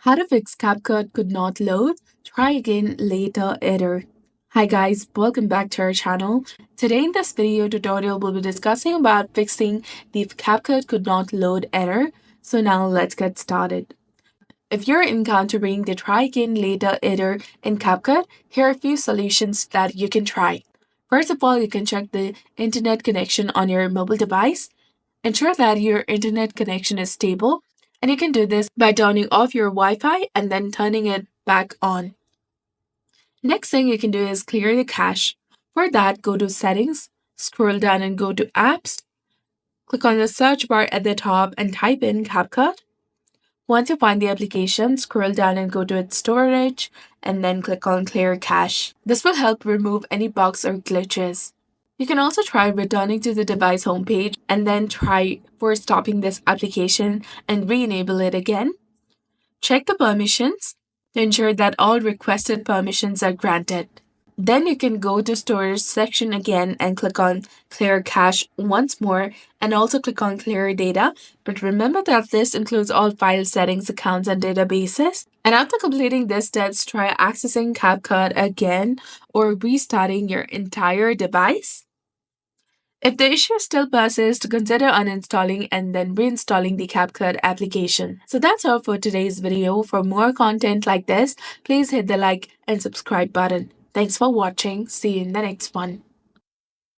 How to fix CapCut could not load. Try again later error. Hi guys, welcome back to our channel. Today in this video tutorial we'll be discussing about fixing the CapCut could not load error. So now let's get started. If you're encountering the try again later error in CapCut, here are a few solutions that you can try. First of all, you can check the internet connection on your mobile device. Ensure that your internet connection is stable, and you can do this by turning off your Wi-Fi and then turning it back on. Next thing you can do is clear the cache. For that, go to Settings, scroll down and go to Apps. Click on the search bar at the top and type in CapCut. Once you find the application, scroll down and go to its storage and then click on Clear Cache. This will help remove any bugs or glitches. You can also try returning to the device homepage and then try for stopping this application and re-enable it again. Check the permissions to ensure that all requested permissions are granted. Then you can go to Storage section again and click on Clear Cache once more and also click on Clear Data. But remember that this includes all file settings, accounts, and databases. And after completing this steps, try accessing CapCut again or restarting your entire device. If the issue still persists, consider uninstalling and then reinstalling the CapCut application. So that's all for today's video. For more content like this, please hit the like and subscribe button. Thanks for watching. See you in the next one.